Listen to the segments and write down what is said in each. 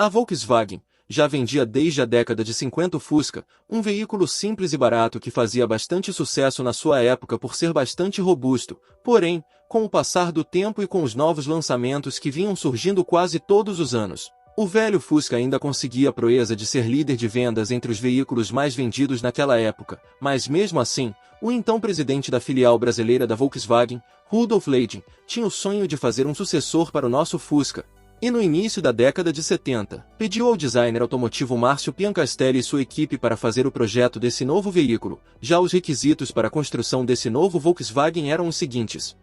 A Volkswagen já vendia desde a década de 50 o Fusca, um veículo simples e barato que fazia bastante sucesso na sua época por ser bastante robusto, porém, com o passar do tempo e com os novos lançamentos que vinham surgindo quase todos os anos, o velho Fusca ainda conseguia a proeza de ser líder de vendas entre os veículos mais vendidos naquela época, mas mesmo assim, o então presidente da filial brasileira da Volkswagen, Rudolf Leiting, tinha o sonho de fazer um sucessor para o nosso Fusca. E no início da década de 70, pediu ao designer automotivo Márcio Piancastelli e sua equipe para fazer o projeto desse novo veículo. Já os requisitos para a construção desse novo Volkswagen eram os seguintes.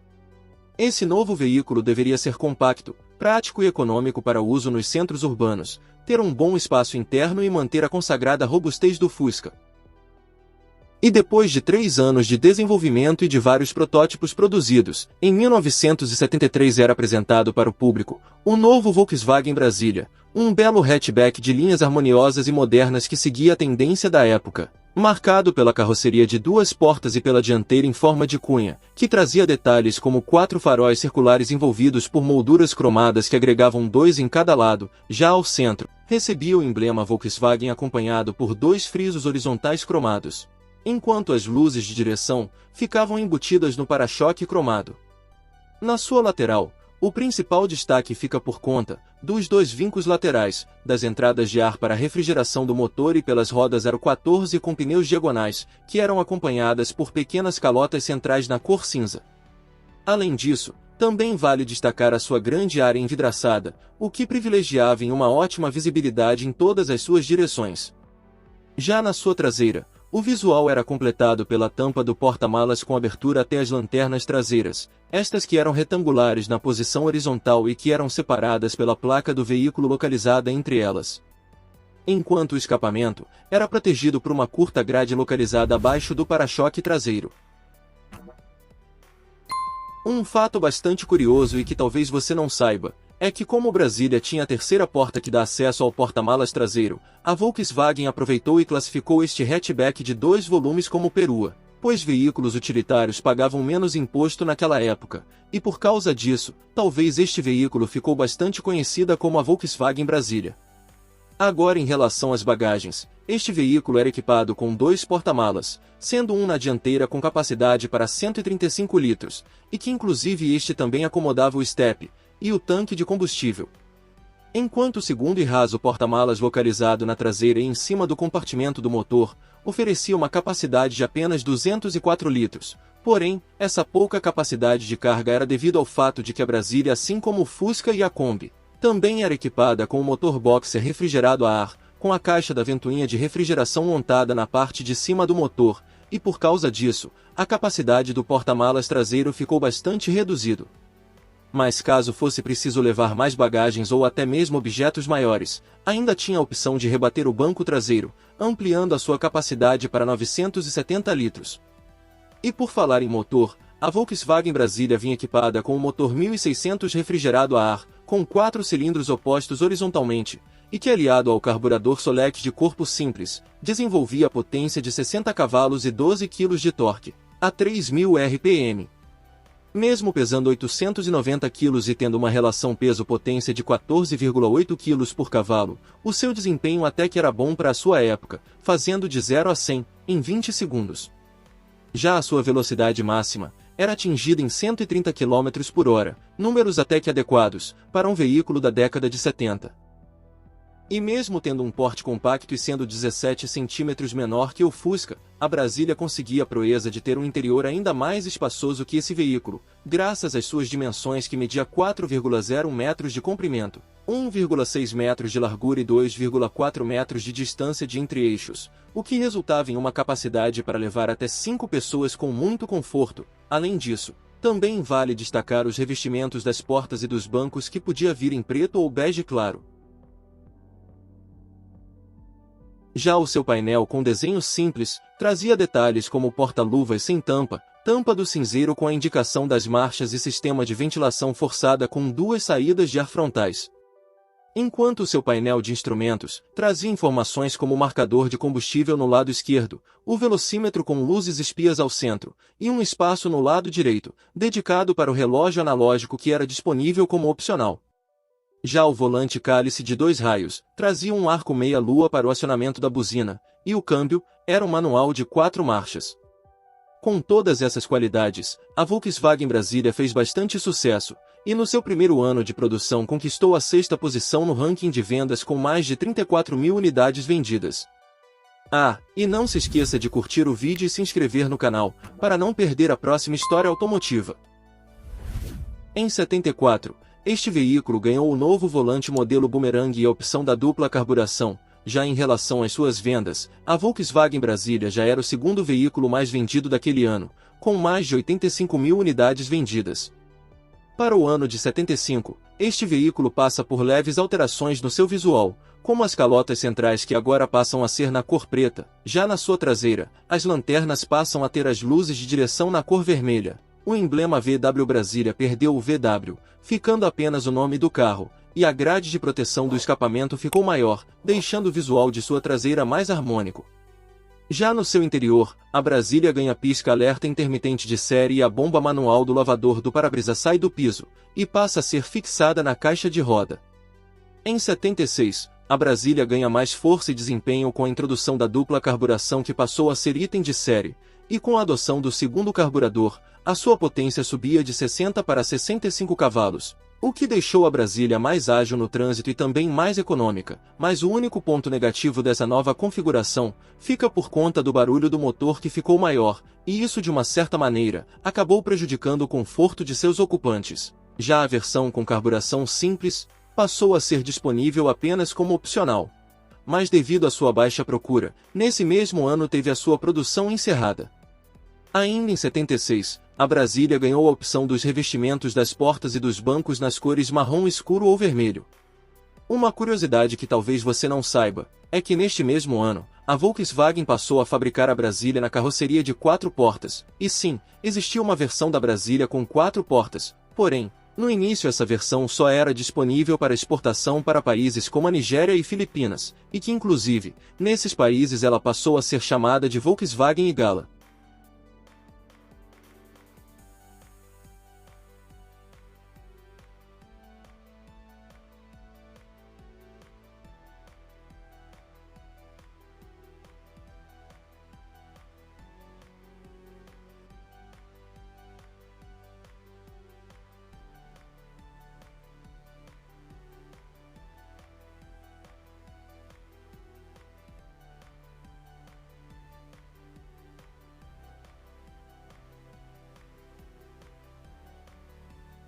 Esse novo veículo deveria ser compacto, prático e econômico para uso nos centros urbanos, ter um bom espaço interno e manter a consagrada robustez do Fusca. E depois de 3 anos de desenvolvimento e de vários protótipos produzidos, em 1973 era apresentado para o público o novo Volkswagen Brasília, um belo hatchback de linhas harmoniosas e modernas que seguia a tendência da época, marcado pela carroceria de 2 portas e pela dianteira em forma de cunha, que trazia detalhes como 4 faróis circulares envolvidos por molduras cromadas que agregavam 2 em cada lado. Já ao centro, recebia o emblema Volkswagen acompanhado por 2 frisos horizontais cromados, enquanto as luzes de direção ficavam embutidas no para-choque cromado. Na sua lateral, o principal destaque fica por conta dos 2 vincos laterais, das entradas de ar para refrigeração do motor e pelas rodas aro 14 com pneus diagonais, que eram acompanhadas por pequenas calotas centrais na cor cinza. Além disso, também vale destacar a sua grande área envidraçada, o que privilegiava em uma ótima visibilidade em todas as suas direções. Já na sua traseira, o visual era completado pela tampa do porta-malas com abertura até as lanternas traseiras, estas que eram retangulares na posição horizontal e que eram separadas pela placa do veículo localizada entre elas. Enquanto o escapamento era protegido por uma curta grade localizada abaixo do para-choque traseiro. Um fato bastante curioso e que talvez você não saiba, é que como o Brasília tinha a terceira porta que dá acesso ao porta-malas traseiro, a Volkswagen aproveitou e classificou este hatchback de 2 volumes como perua, pois veículos utilitários pagavam menos imposto naquela época, e por causa disso, talvez este veículo ficou bastante conhecida como a Volkswagen Brasília. Agora em relação às bagagens, este veículo era equipado com 2 porta-malas, sendo um na dianteira com capacidade para 135 litros, e que inclusive este também acomodava o estepe e o tanque de combustível. Enquanto o segundo e raso porta-malas localizado na traseira e em cima do compartimento do motor, oferecia uma capacidade de apenas 204 litros, porém, essa pouca capacidade de carga era devido ao fato de que a Brasília, assim como o Fusca e a Kombi, também era equipada com o motor boxer refrigerado a ar, com a caixa da ventoinha de refrigeração montada na parte de cima do motor, e por causa disso, a capacidade do porta-malas traseiro ficou bastante reduzido. Mas caso fosse preciso levar mais bagagens ou até mesmo objetos maiores, ainda tinha a opção de rebater o banco traseiro, ampliando a sua capacidade para 970 litros. E por falar em motor, a Volkswagen Brasília vinha equipada com o motor 1600 refrigerado a ar, com 4 cilindros opostos horizontalmente, e que aliado ao carburador Solex de corpo simples, desenvolvia a potência de 60 cavalos e 12 kg de torque, a 3.000 RPM. Mesmo pesando 890 kg e tendo uma relação peso-potência de 14,8 kg por cavalo, o seu desempenho até que era bom para a sua época, fazendo de 0 a 100 em 20 segundos. Já a sua velocidade máxima era atingida em 130 km por hora, números até que adequados para um veículo da década de 70. E mesmo tendo um porte compacto e sendo 17 centímetros menor que o Fusca, a Brasília conseguia a proeza de ter um interior ainda mais espaçoso que esse veículo, graças às suas dimensões que media 4,01 metros de comprimento, 1,6 metros de largura e 2,4 metros de distância de entre-eixos, o que resultava em uma capacidade para levar até 5 pessoas com muito conforto. Além disso, também vale destacar os revestimentos das portas e dos bancos que podia vir em preto ou bege claro. Já o seu painel com desenho simples, trazia detalhes como porta-luvas sem tampa, tampa do cinzeiro com a indicação das marchas e sistema de ventilação forçada com 2 saídas de ar frontais. Enquanto o seu painel de instrumentos trazia informações como o marcador de combustível no lado esquerdo, o velocímetro com luzes espias ao centro, e um espaço no lado direito, dedicado para o relógio analógico que era disponível como opcional. Já o volante cálice de 2 raios trazia um arco meia-lua para o acionamento da buzina, e o câmbio era um manual de 4 marchas. Com todas essas qualidades, a Volkswagen Brasília fez bastante sucesso, e no seu primeiro ano de produção conquistou a 6ª posição no ranking de vendas com mais de 34 mil unidades vendidas. Ah, e não se esqueça de curtir o vídeo e se inscrever no canal, para não perder a próxima história automotiva. Em 74, este veículo ganhou o novo volante modelo Boomerang e a opção da dupla carburação. Já em relação às suas vendas, a Volkswagen Brasília já era o segundo veículo mais vendido daquele ano, com mais de 85 mil unidades vendidas. Para o ano de 75, este veículo passa por leves alterações no seu visual, como as calotas centrais que agora passam a ser na cor preta. Já na sua traseira, as lanternas passam a ter as luzes de direção na cor vermelha. O emblema VW Brasília perdeu o VW, ficando apenas o nome do carro, e a grade de proteção do escapamento ficou maior, deixando o visual de sua traseira mais harmônico. Já no seu interior, a Brasília ganha pisca-alerta intermitente de série e a bomba manual do lavador do para-brisa sai do piso, e passa a ser fixada na caixa de roda. Em 76, a Brasília ganha mais força e desempenho com a introdução da dupla carburação que passou a ser item de série, e com a adoção do segundo carburador, a sua potência subia de 60 para 65 cavalos, o que deixou a Brasília mais ágil no trânsito e também mais econômica, mas o único ponto negativo dessa nova configuração fica por conta do barulho do motor que ficou maior, e isso de uma certa maneira acabou prejudicando o conforto de seus ocupantes. Já a versão com carburação simples passou a ser disponível apenas como opcional. Mas devido à sua baixa procura, nesse mesmo ano teve a sua produção encerrada. Ainda em 76, a Brasília ganhou a opção dos revestimentos das portas e dos bancos nas cores marrom escuro ou vermelho. Uma curiosidade que talvez você não saiba, é que neste mesmo ano, a Volkswagen passou a fabricar a Brasília na carroceria de 4 portas, e sim, existia uma versão da Brasília com 4 portas, porém, no início essa versão só era disponível para exportação para países como a Nigéria e Filipinas, e que inclusive, nesses países ela passou a ser chamada de Volkswagen Igala.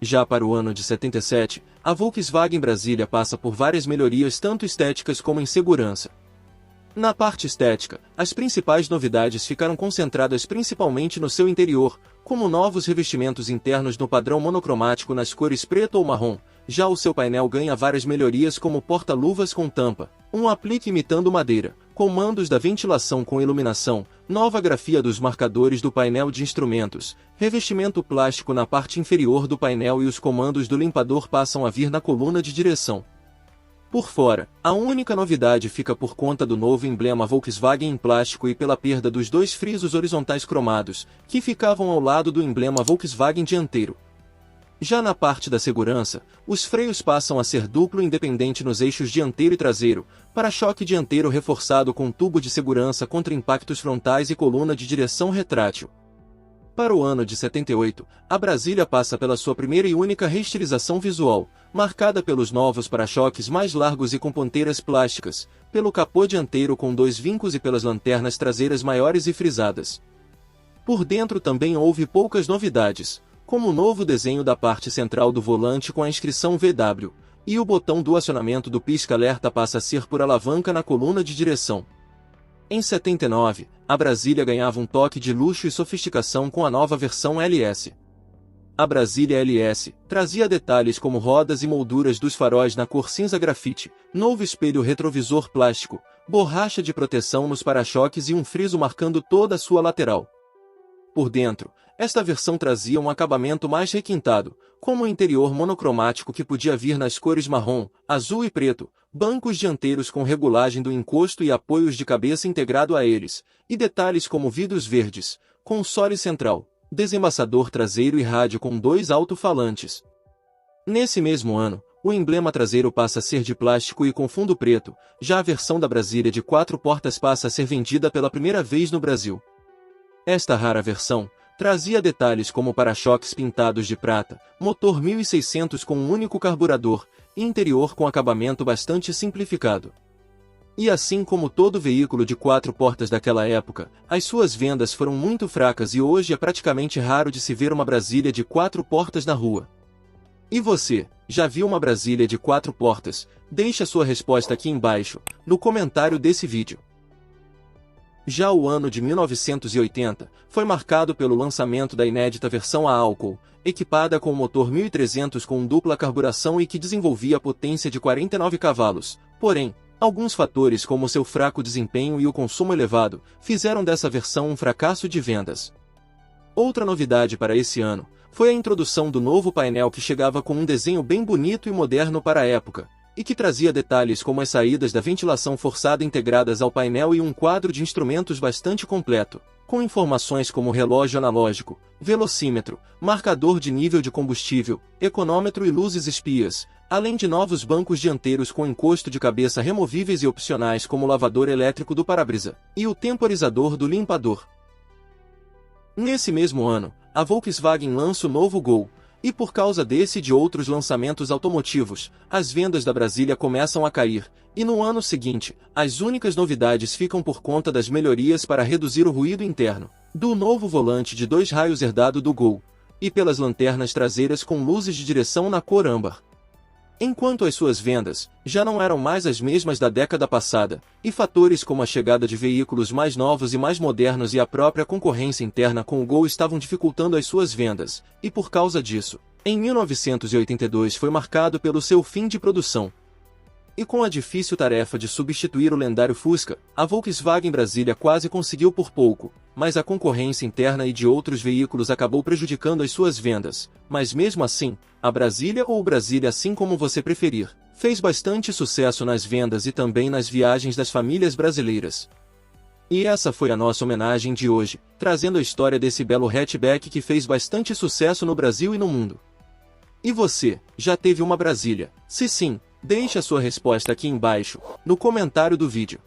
Já para o ano de 77, a Volkswagen Brasília passa por várias melhorias tanto estéticas como em segurança. Na parte estética, as principais novidades ficaram concentradas principalmente no seu interior, como novos revestimentos internos no padrão monocromático nas cores preto ou marrom. Já o seu painel ganha várias melhorias como porta-luvas com tampa, um aplique imitando madeira, comandos da ventilação com iluminação, nova grafia dos marcadores do painel de instrumentos, revestimento plástico na parte inferior do painel e os comandos do limpador passam a vir na coluna de direção. Por fora, a única novidade fica por conta do novo emblema Volkswagen em plástico e pela perda dos 2 frisos horizontais cromados, que ficavam ao lado do emblema Volkswagen dianteiro. Já na parte da segurança, os freios passam a ser duplo independente nos eixos dianteiro e traseiro, para-choque dianteiro reforçado com tubo de segurança contra impactos frontais e coluna de direção retrátil. Para o ano de 78, a Brasília passa pela sua primeira e única reestilização visual, marcada pelos novos para-choques mais largos e com ponteiras plásticas, pelo capô dianteiro com 2 vincos e pelas lanternas traseiras maiores e frisadas. Por dentro também houve poucas novidades, como o novo desenho da parte central do volante com a inscrição VW, e o botão do acionamento do pisca-alerta passa a ser por alavanca na coluna de direção. Em 79, a Brasília ganhava um toque de luxo e sofisticação com a nova versão LS. A Brasília LS trazia detalhes como rodas e molduras dos faróis na cor cinza grafite, novo espelho retrovisor plástico, borracha de proteção nos para-choques e um friso marcando toda a sua lateral. Por dentro, esta versão trazia um acabamento mais requintado, como um interior monocromático que podia vir nas cores marrom, azul e preto, bancos dianteiros com regulagem do encosto e apoios de cabeça integrado a eles, e detalhes como vidros verdes, console central, desembaçador traseiro e rádio com 2 alto-falantes. Nesse mesmo ano, O emblema traseiro passa a ser de plástico e com fundo preto, já a versão da Brasília de 4 portas passa a ser vendida pela primeira vez no Brasil. Esta rara versão trazia detalhes como para-choques pintados de prata, motor 1600 com um único carburador, e interior com acabamento bastante simplificado. E assim como todo veículo de 4 portas daquela época, as suas vendas foram muito fracas e hoje é praticamente raro de se ver uma Brasília de 4 portas na rua. E você, já viu uma Brasília de 4 portas? Deixe a sua resposta aqui embaixo, no comentário desse vídeo. Já o ano de 1980 foi marcado pelo lançamento da inédita versão a álcool, equipada com o motor 1300 com dupla carburação e que desenvolvia potência de 49 cavalos, porém, alguns fatores como seu fraco desempenho e o consumo elevado, fizeram dessa versão um fracasso de vendas. Outra novidade para esse ano, foi a introdução do novo painel que chegava com um desenho bem bonito e moderno para a época, e que trazia detalhes como as saídas da ventilação forçada integradas ao painel e um quadro de instrumentos bastante completo, com informações como relógio analógico, velocímetro, marcador de nível de combustível, econômetro e luzes espias, além de novos bancos dianteiros com encosto de cabeça removíveis e opcionais como o lavador elétrico do para-brisa, e o temporizador do limpador. Nesse mesmo ano, a Volkswagen lança o novo Gol, e por causa desse e de outros lançamentos automotivos, as vendas da Brasília começam a cair, e no ano seguinte, as únicas novidades ficam por conta das melhorias para reduzir o ruído interno, do novo volante de 2 raios herdado do Gol, e pelas lanternas traseiras com luzes de direção na cor âmbar. Enquanto as suas vendas já não eram mais as mesmas da década passada, e fatores como a chegada de veículos mais novos e mais modernos e a própria concorrência interna com o Gol estavam dificultando as suas vendas, e por causa disso, em 1982 foi marcado pelo seu fim de produção. E com a difícil tarefa de substituir o lendário Fusca, a Volkswagen Brasília quase conseguiu por pouco, mas a concorrência interna e de outros veículos acabou prejudicando as suas vendas, mas mesmo assim, a Brasília ou o Brasília assim como você preferir, fez bastante sucesso nas vendas e também nas viagens das famílias brasileiras. E essa foi a nossa homenagem de hoje, trazendo a história desse belo hatchback que fez bastante sucesso no Brasil e no mundo. E você, já teve uma Brasília? Se sim, deixe a sua resposta aqui embaixo, no comentário do vídeo.